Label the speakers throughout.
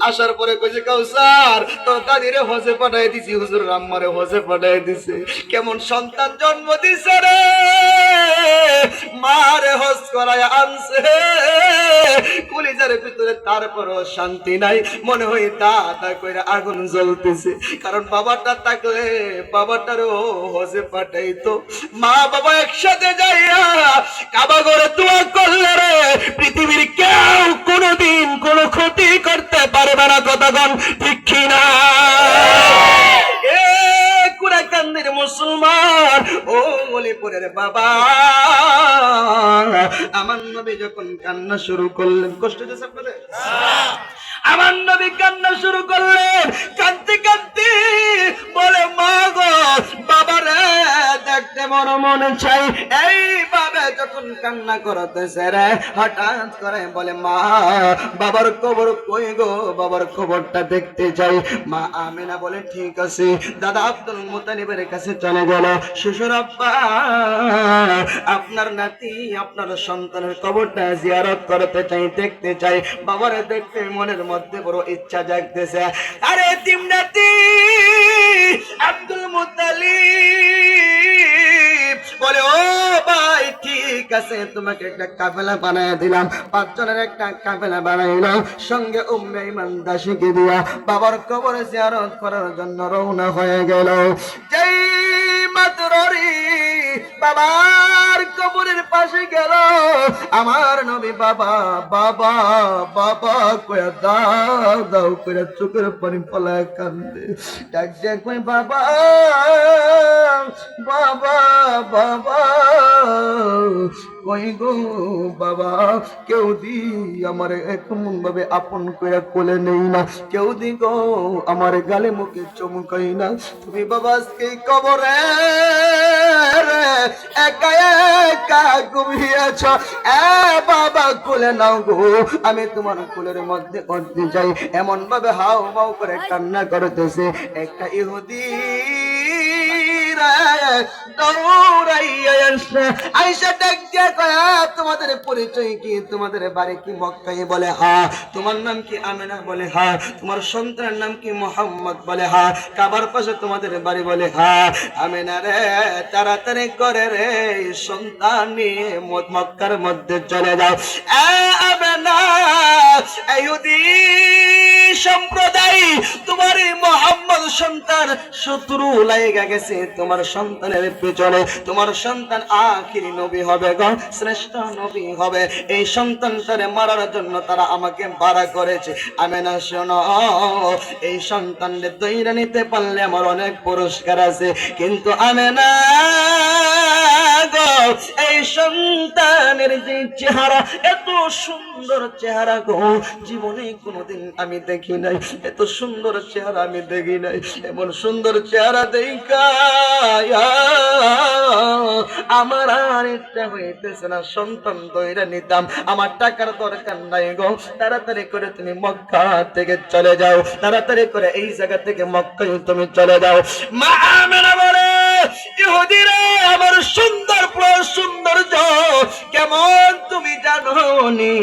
Speaker 1: আসার পরে কইছে কাউসার তোর দাদিরে হজে পাঠাই দিছি, হুজুর আম্মারে হজে পাঠাই দিছে। কেমন সন্তান জন্ম দিছে রে, মারে হজ করায় আনছে, কলিজার ভিতরে তারপরও শান্তি নাই, মনে হয় দাদা কইরা আগুন জ্বলতেছে। কারণ বাবাটা থাকলে বাবাটারও হজে পাঠাইতো। মা বাবা একসাথে যাইয়া কাবা ঘরে দোয়া করলে রে পৃথিবীর কেউ কোনোদিন কোনো ক্ষতি করতে পারবে না। কতক্ষণ ঠিক কিনা? কুরাকান্দির মুসলমান ও অলিপুরের বাবা, আমার নবী যখন কান্না শুরু করলেন, কষ্ট হচ্ছে আপনাদের? আমার নবী কান্না শুরু করলেন, কাঁদতে কাঁদতে বলে মা গো বাবারে দেখতে বড় মনে চাই। এইভাবে যখন কান্না করতেছে রে, হঠাৎ করে বলে মা বাবার কবর কই গো, বাবার কবরটা দেখতে চাই। মা আমিনা বলে ঠিক আছে। দাদা আব্দুল মুতালিবের কাছে চলে গেল, শ্বশুর আব্বা আপনার নাতি আপনার সন্তানের কবরটা জিয়ারত করতে চাই, দেখতে চাই। বাবারে দেখতে মনের মধ্যে বড় ইচ্ছা জাগতেছে। আরে তিম নাতি আব্দুল মুতালিব বলে ও ভাই ঠিক আছে, তোমাকে একটা কাফেলা বানায় দিলাম, 5 জনের একটা কাফেলা বানাইলাম, সঙ্গে উম্মে ইমান দাসীকে দিয়া বাবার কবরে জিয়ারত করার জন্য রওনা হয়ে গেল। যেই মাতরি বাবার কবরের পাশে গেল, আমার নবী বাবা বাবা বাবা কয়া দাও দাও করে চোখের পানি ফলায় কান্দে। ডাক ডাক কই বাবা বাবা বাবা কই গো বাবা, কেউ দি আমার এমন ভাবে আপন করে কোলে নেই না, কেউ দি গো আমার গালে মুখে চমকাই না। তুমি বাবা আজকে কবরে একা একা ঘুমিয়েছ, বাবা কোলে নাও গো, আমি তোমার কোলের মধ্যে করতে চাই। এমন ভাবে হাও মাও করে কান্না করতেছে। একটা ইহুদি তোমাদের পরিচয় কি, তোমাদের বাড়ি কি মক্কায়? বলে হ্যাঁ। তোমার নাম কি? আমেনা বলে হ্যাঁ। তোমার সন্তানের নাম কি? মোহাম্মদ বলে হ্যাঁ। কাবার পাশে তোমাদের বাড়ি? বলে হ্যাঁ। আমেনা রে তাড়াতাড়ি করে রে সন্তান নিয়ে মক্কার মধ্যে চলে যাও। আমেনা ইহুদি সম্প্রদায় তোমার এই মোহাম্মদ সন্তান শত্রু লাগা গেছে তোমার সন্তানের পেছনে। তোমার সন্তান আখিরি নবী হবে গো, শ্রেষ্ঠ নবী হবে। এই সন্তানটারে মারার জন্য তারা আমাকে ভাড়া করেছে। আমেনা শোনো, এই সন্তানকে দইরা নিতে পারলে আমার অনেক পুরস্কার আছে, কিন্তু আমেনা গো এই সন্তানের যে চেহারা, এত সুন্দর চেহারা গো জীবনে কোনোদিন আমি দেখি নাই, এত সুন্দর চেহারা আমি দেখি নাই। এমন সুন্দর চেহারা দেখা আমার আর ইচ্ছা হইতেছে না সন্তান দইরা নিতাম। আমার টাকার দরকার নাই গো, তাড়াতাড়ি করে তুমি মক্কা থেকে চলে যাও, তাড়াতাড়ি করে এই জায়গা থেকে মক্কায় তুমি চলে যাও। মা আমেনা বলে ইহুদিরা আমার সুন্দর সৌন্দর্য কেমন তুমি জানো নি?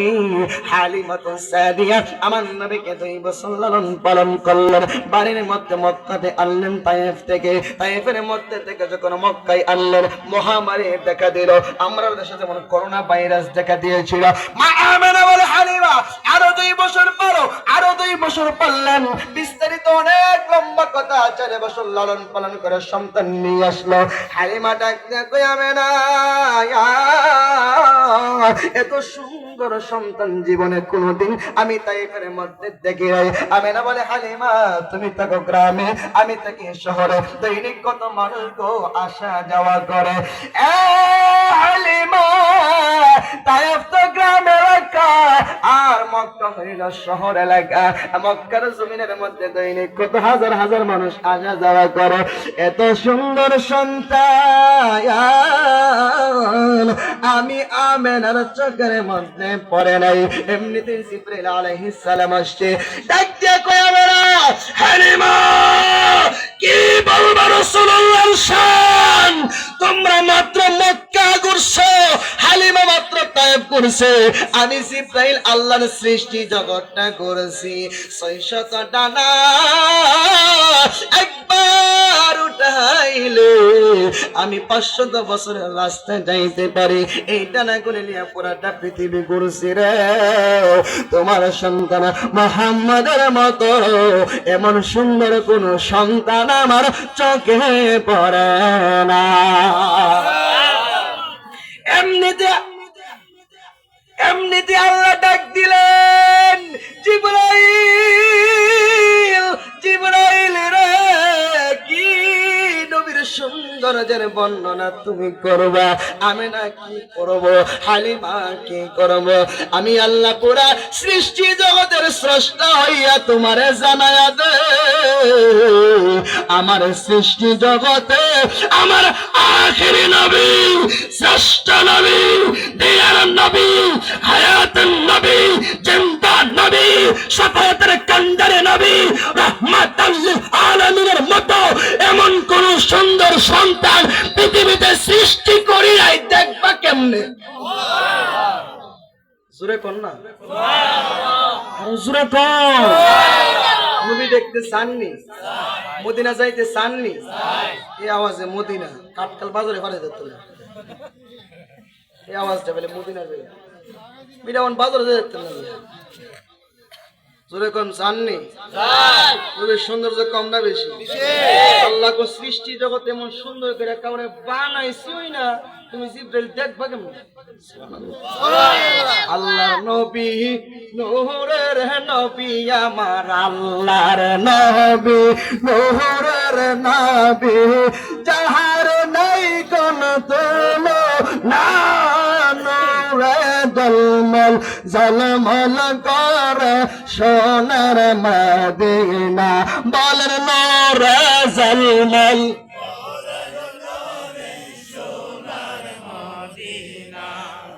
Speaker 1: হালিমা সাদিয়া আমার নবীকে 2 বছর লালন পালন করলেন, বাড়ির মধ্যে মক্কাতে আনলেন তায়েফ থেকে। তায়েফের মধ্যে থেকে যখন মক্কায় আনলেন, মহামারী দেখা দিল। আমরা দেশে যেমন করোনা ভাইরাস দেখা দিয়েছিল। মা আমেনা বলে হালিমা আরো 2 বছর পরও আরো 2 বছর পাললেন। বিস্তারিত অনেক লম্বা কথা, 4 বছর লালন পালন করে সন্তান নিয়ে আসলো। হালিমা ডাক দিয়ে কই আমেনা এত সুন্দর সন্তান জীবনে কোনোদিন আমি তাইফের মধ্যে দেখি নাই। আমেনা বলে হালিমা তুমি থাকো গ্রামে, আমি থাকি শহরে, দৈনিক কত মানুষ গো আসা যাওয়া করে। হালিমা তাইফ তো গ্রাম এলাকা আর মক্কা হইল শহর এলাকা। মক্কার জমিনের মধ্যে দৈনিক কত হাজার হাজার মানুষ আসা যাওয়া করে। এত সুন্দর সন্তান আমি আমেনার চোখের মধ্যে পড়ে নাই। এমনিতে জিবরাইল আলাইহিস সালাম আসছে, ডাক দিয়ে কই আমেনা হালিমা কি বলবো রাসূলুল্লাহর শান, তোমরা মাত্র মক্কা মদিনা ঘুরছো, হালিমা মাত্র তায়েব করছে, আমি জিব্রাইল আল্লাহর সৃষ্টি জগৎটা করেছি। 600 ডানা একবার উঠাইলে আমি 500 বছরের রাস্তায় যাইতে পারি। এই ডানা করে নিয়ে পুরাটা পৃথিবী ঘুরছি রে। তোমার সন্তান মুহাম্মাদের মতো এমন সুন্দর কোন সন্তান আমার চোখে পড়ে না। এমনিতে আল্লাহ ডাক দিলেন, জিবরাইল, জিবরাইল রে, কি নবীর সৌন্দর্যের বর্ণনা তুমি করবা, আমি না কি করব, হালিমা কি করব? আমি আল্লাহ পুরা সৃষ্টি জগতের স্রষ্টা হইয়া তোমারে জানায়া দে, আমার সৃষ্টি জগতে আমার আখেরি নবী, শ্রেষ্ঠ নবী, দিয়ার নবী, হায়াতুন নবী, জিন্দা নবী, শাফায়াতের কান্ডারে নবী, রাহমাতাল লিল আলামিনের মতো এমন কোন সুন্দর সন্তান পৃথিবীতে সৃষ্টি করি নাই, দেখবা কেমনে? জোরে কোন না, আরো জোরে কোন। নবী দেখতে চাননি, মদিনা যাইতে চাননি, এই আওয়াজে মদিনা কাটকাল বাজারে পারে যেত না, এই আওয়াজটা বলে মদিনা যাই বিরামন বাজারে যেত না। জোরে কোন চাননি? নবীর সৌন্দর্য কম না বেশি? আল্লাহ কো সৃষ্টি জগৎ এমন সুন্দর করে কাউরে বানাইছিই না, তুমি জিবরাইল দেখবা কেমন? আল্লাহর নবী, নূরের নবী, আমার আল্লাহর নবী, নূরের নবী, যাহার নাই কোন তুলনা, নূরে জলমল জলমল করে সোনার মদিনা, বলেন নূরে জলমল।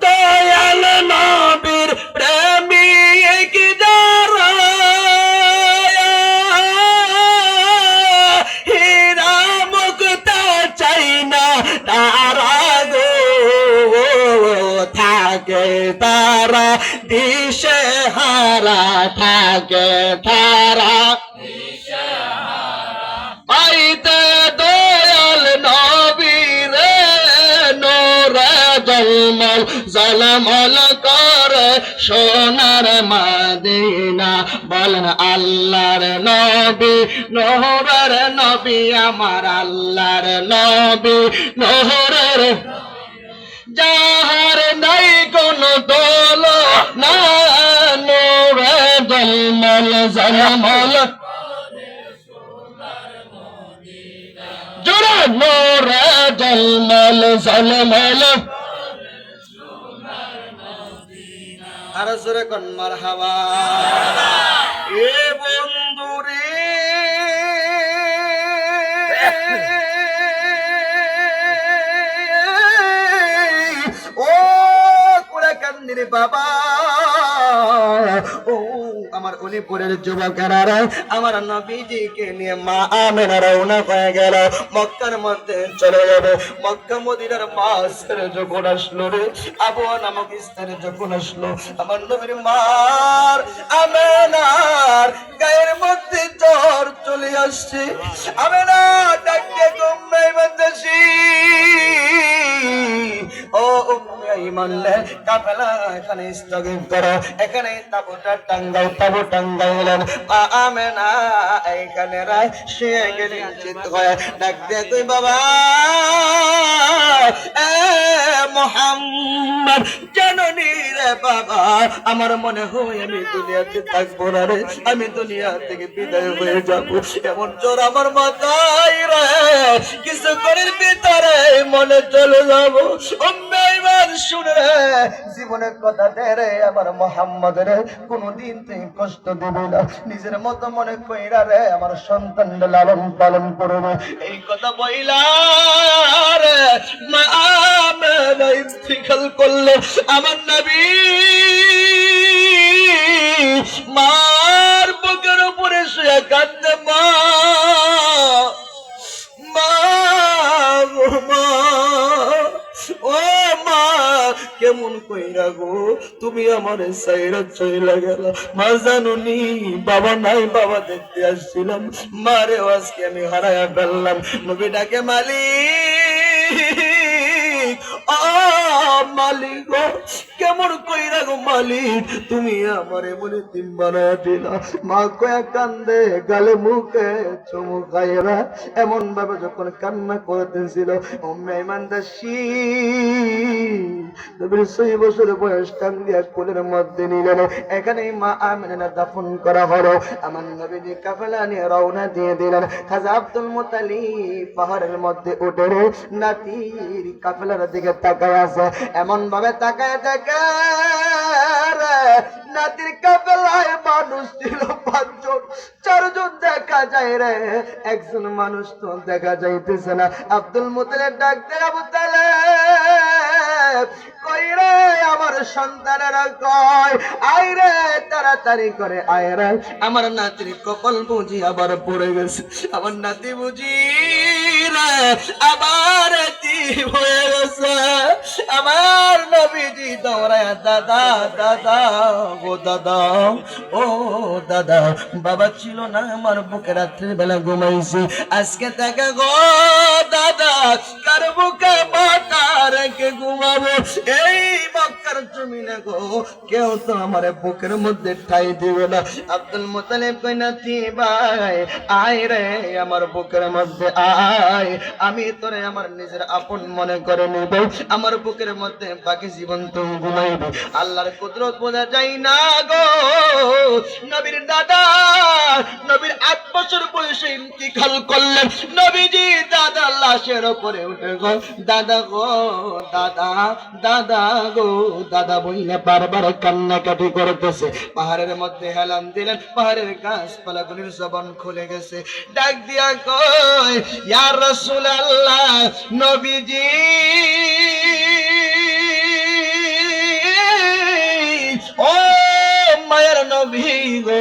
Speaker 1: দয়াল নবীর প্রেমিক যারা, হীরা মুক্তা চাই না তারা গো, থাকে তারা দিশে হারা, থাকে তারা পাইতে দয়াল নবীর নূরে জলমল জলমল করে সোনার মদিনা, বলেন আল্লাহর নবী, নূরের নবী, আমার আল্লাহর নবী, নূরের, যাহার নাই কোন তুলনা, নূরে জলমল জলমল, জোরে নূরে জলমল জলমল, আর জোরে কোন মারহাবা। এ বন্ধুরে ও কোরা কান্দিরে বাবা, ও আমার অলিপুরের যুবকেরা, আমার নবীজিকে নিয়ে মা আমেনা রওনা হয়ে গেল, মক্কার মধ্যে চলে যাবে। মক্কা মদিনার মাঝখানে যখন আসলো রে, আবওয়া নামক স্থানে যখন আসলো, আমার নবীর মার আমেনার গায়ের মধ্যে জ্বর চলে আসছে। আমেনা ডাকে উম্মে বান্দাসি, ও উম্মে ঈমান লে কাফেলা এখানে স্থগিত করো, এখানে তাবুটা টাঙ্গাও, তাবু টাঙ্গাইলেন। আমেনা এখানে রায় শুয়ে গেলেন, চিত হয়ে ডাক দিয়ে তুই বাবা এ মুহাম্মদ, জাননি রে বাবা, আমার মনে হয় আমি দুনিয়াতে থাকবো না রে, আমি দুনিয়া থেকে বিদায় হয়ে যাবো, এমন জোর আমার মাথায় রে, কিছুক্ষণের ভিতরে মনে চলে যাবো। উম্মে ঈমান শুনে রে, জীবনের কথা দে রে আমার মুহাম্মদ রে, কোনদিন তুই কষ্ট দিবি না, নিজের মতো মনে কইরা রে আমার সন্তান লালন পালন করবে, এই কথা বইলা রে মা আমেনা ইন্তিকাল করলো। আমার নবী মার বুকের উপরে শুয়ে কাঁদে, মা মা মা, ও আমার সাইরা চইলা গেল। মা জানুনি বাবা নাই, বাবা দেখতে আসছিলাম, মারে আজকে আমি হারায়া ফেললাম। নবী ডাকে মালিক, ও মালিক গো, কেমন কইরা গো মালিক, তুমি আমার এমন তিন বানায় দিলা। মা কয়া কান্দে, গালে মুখে চুমু খাইরা এমন ভাবে যখন কান্না করতেছিল, উম্মে ঈমান দাসী নবীর 6 বছর বয়স টান দিয়া কোলের মধ্যে নিলেন। এখানেই মা আমিনা দাফন করা হলো। আমার নবীজি কাফেলা নিয়ে রওনা দিয়ে দিলেন। খাজা আব্দুল মুত্তালিব পাহাড়ের মধ্যে উঠে নাতির কাফেলার দিকে তাকায় আছে, এমন ভাবে তাকায় নাতির কাফেলায় মানুষ ছিল 5 জন, 4 জন দেখা যায় রে, একজন মানুষ তো দেখা যাইতেছে না। আব্দুল মুত্তালিব ডাক দেয়, আবু তালেব কই রে, আমার সন্তানেরা কই, আয় রে তাড়াতাড়ি করে আয় রে, আমার নাতির কপাল বুঝি আবার পড়ে গেছে, আমার নাতি বুঝি রে আবার হয়ে গেছে। আমার নবীজি দৌড়ায়, দাদা দাদা ও দাদা, ও দাদা, বাবা ছিল না আমার বুকে, রাত্রির বেলা ঘুমাইছি, আজকে থেকে গো দাদা কার বুকে মাথা রেখে ঘুমাবো, এই মক্কার জমিনে গো কেউ তো আমার বুকের মধ্যে ঠাই দিবে না। আব্দুল মুত্তালিব কই নাতি ভাই আয় রে আমার বুকের মধ্যে আয়, আমি তোরে আমার নিজের আপন মনে করে নেব, আমার বুকের মধ্যে বাকি জীবন তুমি ঘুমাইবে। আল্লাহর কুদরত বোঝা যায় না গো, নবীর দাদা নবীর 8 বছর বয়সে ইন্তিকাল করলেন। নবীজি দাদা লাশের উপরে উঠে গো, দাদা গো দাদা, দাদা গো দাদা বইলে বারবার কান্নাকাটি করতেছে। পাহাড়ের মধ্যে হেলান দিলেন, পাহাড়ের গাছপালাগুলির জবান খুলে গেছে, ডাক দিয়া কয় ইয়া রাসূলুল্লাহ, নবীজি ও মায়ের নবী গো,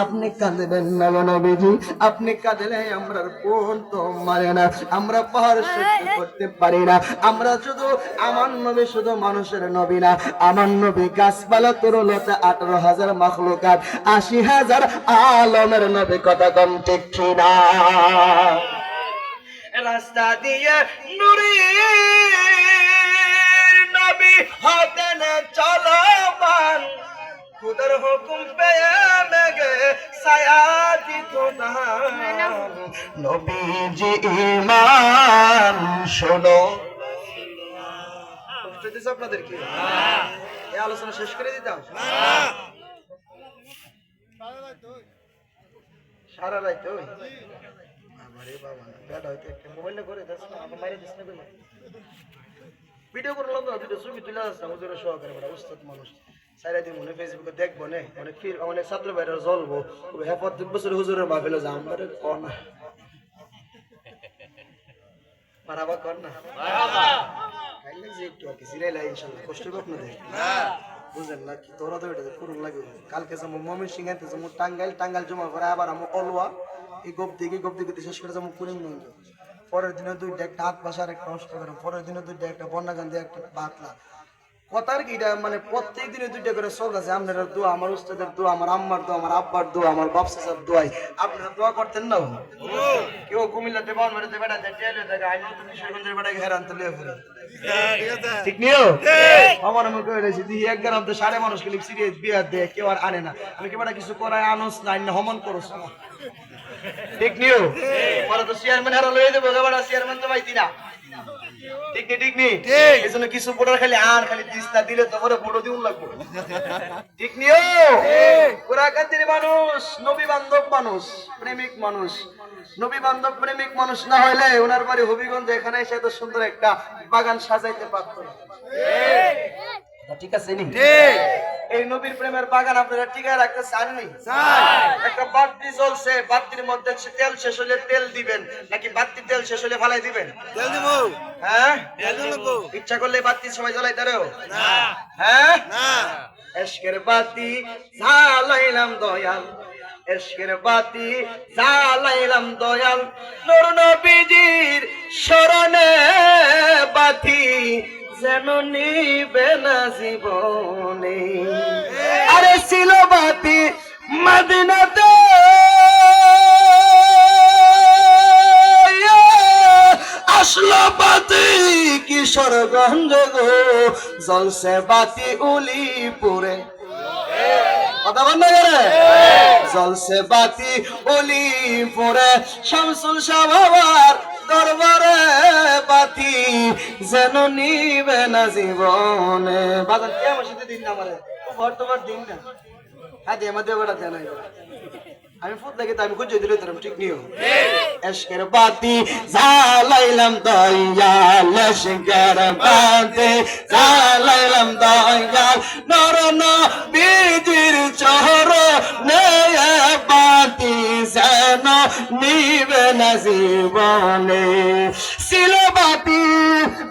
Speaker 1: আপনি কাঁদবেন না গো নবীজি, আপনি কাঁদলে আমরা কোন তো মারে না, আমরা পাহাড় সহ্য করতে পারি না। আমরা শুধু আমার নবী শুধু মানুষের নবী না, আমার নবী গাছপালা তরুলতা 18,000 মাখলুকাত 80,000 আলমের নবী, কথা কম ঠিক না? রাস্তা দিয়ে নূরে নবী হতেন চলমান, খুদার হুকুম পেয়ে মেঘে ছায়া দিত না। নবীজি ঈমান শোনো, কষ্ট দিছে আপনাদের কি? এই আলোচনা শেষ করে দিতাম সারা রাত ওই আমারে বাবা বেটা হইতে একটা মোবাইল করে দাস না, আমার মাইরে দিস না বলে ভিডিও করলাম না, ভিডিও ছবি তুলে আসলাম হুজুরের সহকারে, বড় উস্তাদ মানুষ, সাইরা দিই মনে ফেসবুকে দেখবো না, অনেক ফির অনেক ছাত্র ভাইরা জ্বলবো, হ্যাঁ প্রত্যেক বছর হুজুরের মাহফিলে যাও, আমারে কর না মারাবা কর না খাই লাগছে একটু আর কি, জিরাইলাই ইনশাল্লাহ, কষ্ট হবে আপনাদের বুঝলেন না কি? তোরা তো এটা পুরো লাগে। কালকে যাবো ময়মনসিংহ, যাবো টাঙ্গাইল, টাঙ্গাইল জমা করে আবার আমি অলুয়া, এই গপ দিকে শেষ করে যাবো করিমগঞ্জ, পরের দিনে 2টা, একটা হাত ভাষার একটা নষ্ট করে, পরের দিনে 2টা, একটা বন্যাকান্দি, একটা বাতলা, কথার কি এটা মানে প্রত্যেক দিনে 2টা করে চলতেছে। আপনারা দোয়া, আমার উস্তাদের দোয়া, আমার আম্মার দোয়া, আমার আব্বার দোয়া, আমার বাপ চাচার দোয়াই, আপনারা দোয়া করতেন না? কেউ কুমিল্লাতে বান মেরেতে বেড়া দেখে আমি নতুন কিশোরগঞ্জের বেড়াকে হেরান তুলে ফেলে, ঠিক নিও আমার আমি কয়ে রয়েছি তুই 1 গ্রাম তো 5.5 মানুষকে সিরিয়াস বিয়া দে, কেউ আর আনে না, আমি কি বেটা কিছু করায় আনস না, হমন করস, ঠিক নিও পরে তো চেয়ারম্যান হারা লয়ে দেবো, বেটা চেয়ারম্যান তো পাইতি না, ঠিক নি? ঠিক নি? এই জন্য কিছু ভোটার খালি খালি দিস্তা দিলে তো পরে ভোটও দিউন লাগবো, ঠিক নিও? পুরা কান্দির মানুষ, নবী বান্ধব মানুষ, প্রেমিক মানুষ, নবী বান্ধব প্রেমিক মানুষ না হইলে ওনার বাড়ি হবিগঞ্জ, এখানে এসে এত সুন্দর একটা বাগান সাজাইতে পারতো না, ঠিক আছে নি? এই নবীর প্রেমের বাগান আপনারা টিকায় রাখতে চাননি? একটা বাতি জ্বলছে, বাতির মধ্যে তেল শেষ হলে তেল দিবেন, নাকি বাতি তেল শেষ হলে ফালাই দিবেন? তেল দিব। হ্যাঁ, ইচ্ছা করলে বাতি সবাই জ্বলাই দাঁড়াও না? হ্যাঁ না, এশকের বাতি জ্বালাইলাম দয়াল, এশকের বাতি জ্বালাইলাম দয়াল, নূর নবীজির শরণে বাতি যেন নিবে না জীবনে। আরে ছিল বাতি মদিনাতে, আসলো বাতি কিশোরগঞ্জ গো, জ্বলছে বাতি উলিপুরে। কথা বল না রে, জ্বলছে বাতি উলিপুরে, শামসুল শাহ বাবার দরবারে বাতি যেন নিবে না জীবনে। বাজার কে আমার সাথে দিন না আমারে বর্তমান দিন না, হ্যাঁ দিয়ে আমাদের বেড়া দেয় না। আমি ফুট লাগে তো আমি খুঁজে দিলে তোর ঠিক নিও। এশকের বাতি জ্বালাইলাম দয়াল, এশকের বাতি জ্বালাইলাম দয়াল, নর নবীজির চরণে বাতি যেন নিবে না জীবনে। ছিল বাতি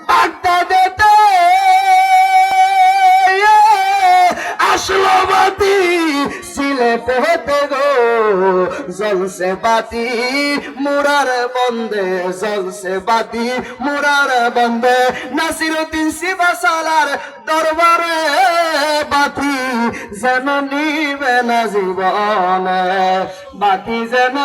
Speaker 1: বাগদাদেতে, আসলো বাতি সিলেটে গো, জ্বলছে বাতি মুরার বন্দে, জ্বলছে বাতি মুরার বন্দে, নাসিরউদ্দিন সিবাসালার দরবারে বাতি যেন নিবে না জীবনে, বাতি যেন